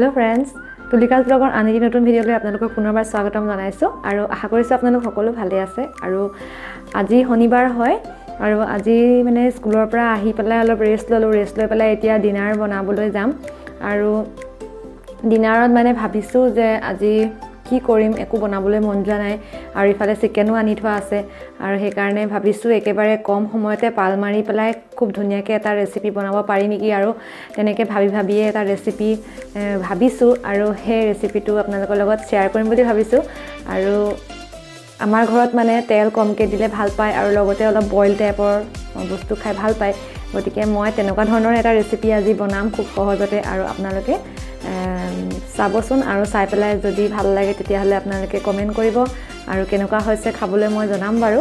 hello friends तुलिकाज bagger आन eighty नতুन भिडिओলৈ আপোনালোকক পুনৰবাৰ স্বাগতম জনাইছো আৰু আশা কৰিছো আপোনালোক সকলো ভালে আছে আৰু আজি শনিবাৰ হয় আৰু আজি মানে স্কুলৰ পৰা আহি পেলাই অলপ ৰেষ্ট লৈ পেলাই এতিয়া ডিনাৰ বনাবলৈ যাম আৰু ডিনাৰত মানে ভাবিছো যে আজি কি কৰিম একো বনাবলৈ মন যোৱা নাই আৰু ইফালে চিকেনো আনি থোৱা আছে আৰু সেই কাৰণে ভাবিছো একেবাৰে কম সময়তে পাল মাৰি পেলাই খুব ধুনিয়াকে এটা ৰেচিপি বনাব পাৰি নেকি আৰু তেনেকে ভাবিয়ে এটা ৰেচিপি ভাবিছো আৰু সেই ৰেচিপিটো আপোনালোকৰ লগত শেয়াৰ কৰিম বুলি ভাবিছো আৰু আমাৰ ঘৰত মানে তেল কমকে দিলে ভাল পায় আৰু লগতে অলপ বইল টাইপৰ বস্তু খাই ভাল পায় গতিকে মই তেনেকুৱা ধৰণৰ এটা ৰেচিপি আজি বনাম খুব সহজতে আৰু আপোনালোকে চাবচোন আৰু চাই পেলাই যদি ভাল লাগে তেতিয়াহলে আপোনালোকে কমেন্ট কৰিব আৰু কেনেকুৱা হৈছে খাবলৈ মই জনাম বাৰু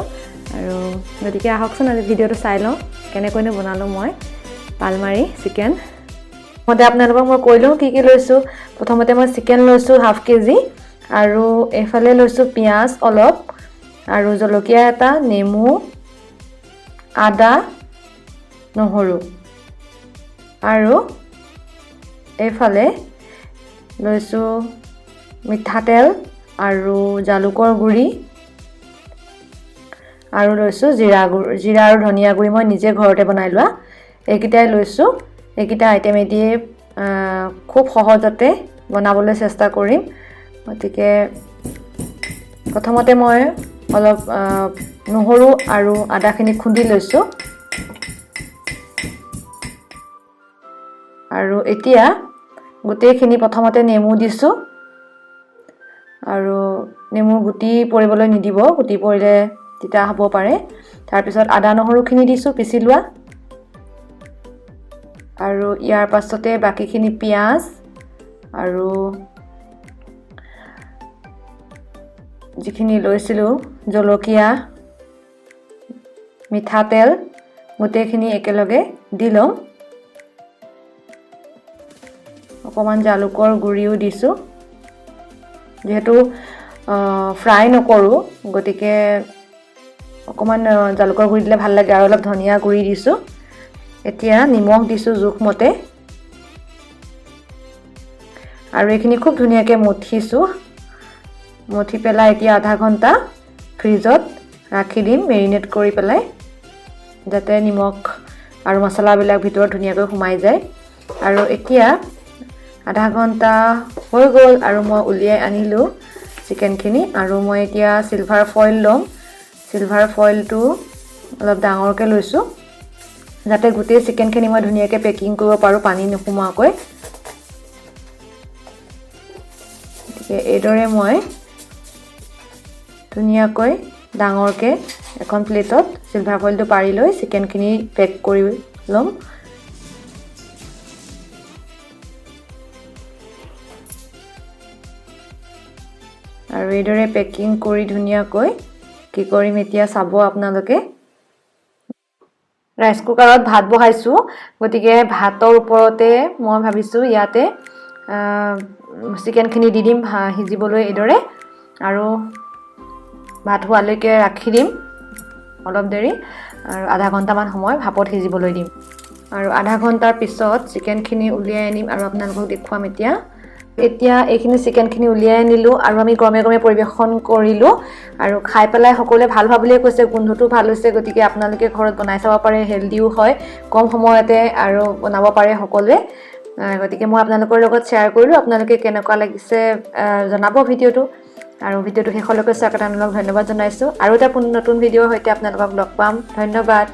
আৰু গতিকে আহকচোন আজি ভিডিওটো চাই লওঁ কেনেকৈনো বনালো মই পালমাৰি চিকেন মতে আপোনালোকক মই কৈ লওঁ কি লৈছো প্ৰথমতে মই চিকেন লৈছো হাফ কেজি আৰু এফালে লৈছো পিয়াজ অলপ আৰু জলকীয়া এটা নেমু আদা নহৰু আৰু এফালে লৈছো মিঠাতেল আৰু জালুকৰ গুৰি আৰু লৈছো জিৰা আৰু ধনিয়া গুৰি মই নিজে ঘৰতে বনাই লোৱা এইকিটাই লৈছো এইকিটা আইটেম দিয়ে খুব সহজতে বনাবলৈ চেষ্টা কৰিম গতিকে প্ৰথমতে মই অলপ নহৰু আৰু আদাখিনি খুন্দি লৈছো আৰু এতিয়া গুটেখিনি প্ৰথমতে নেমু দিছো আৰু নেমু গুটি পৰিবলৈ নিদিব গুটি পৰিলে তিতা হ'ব পাৰে তাৰ পিছত আদা নহৰুখিনি দিছো পিছি লোৱা আৰু ইয়াৰ পাছতে বাকিখিনি পিয়াজ আৰু যিখিনি লৈছিলো জলকীয়া মিঠাতেল গুটেখিনি একেলগে দি লম অকমান জালুকৰ গুৰিও দিছো যেহেতু ফ্ৰাই নকৰো গতিকে অকমান জালুকৰ গুৰি দিলে ভাল লাগে আৰু অলপ ধনিয়া গুৰি দিছো এতিয়া নিমখ দিছো জোখমতে আৰু এইখিনি খুব ধুনিয়াকে মথি পেলাই এতিয়া আধা ঘন্টা ফ্ৰিজত ৰাখি দিম মেৰিনেট কৰি পেলাই যাতে নিমখ আৰু মছলাবিলাক ভিতৰত ধুনিয়াকৈ সোমাই যায় আৰু এতিয়া আধা ঘন্টা হৈ গ'ল আৰু মই উলিয়াই আনিলো চিকেনখিনি আৰু মই এতিয়া সিলভাৰ ফয়েল লম সিলভাৰ ফয়েলটো অলপ ডাঙৰকে লৈছো যাতে গুটে চিকেনখিনি মই ধুনিয়াকে পেকিং কৰিব পাৰো পানী নহুমাকৈ গতিকে এইদৰে মই ধুনিয়াকৈ ডাঙৰকে এখন প্লেটত সিলভাৰ ফয়েলটো পাৰি লৈ চিকেনখিনি পেক কৰি লম আৰু এইদৰে পেকিং কৰি ধুনিয়াকৈ কি কৰিম এতিয়া চাব আপোনালোকে ৰাইস কুকাৰত ভাত বহাইছো গতিকে ভাতৰ ওপৰতে মই ভাবিছো ইয়াতে চিকেনখিনি দি দিম হিজিবলৈ এইদৰে আৰু ভাত হোৱালৈকে ৰাখি দিম অলপ দেৰি আৰু আধা ঘন্টামান সময় ভাপত হিজিবলৈ দিম আৰু আধা ঘন্টাৰ পিছত চিকেনখিনি উলিয়াই আনিম আৰু আপোনালোকক দেখুৱাম এতিয়া এইখিনি চিকেনখিনি উলিয়াই আনিলো আৰু আমি গৰমে পৰিবেশন কৰিলো আৰু খাই পেলাই সকলোৱে ভাল ভাবলিয়ে কৈছে গোন্ধটো ভাল হৈছে গতিকে আপোনালোকে ঘৰত বনাই চাব পাৰে হেলদিও হয় কম সময়তে আৰু বনাব পাৰে সকলোৱে গতিকে মই আপোনালোকৰ লগত শেয়াৰ কৰিলো আপোনালোকে কেনেকুৱা লাগিছে জনাব ভিডিওটো আৰু ভিডিওটো শেষলৈকে চোৱাৰ কাৰণে আপোনালোকক ধন্যবাদ জনাইছো আৰু এটা নতুন ভিডিওৰ সৈতে আপোনালোকক লগ পাম ধন্যবাদ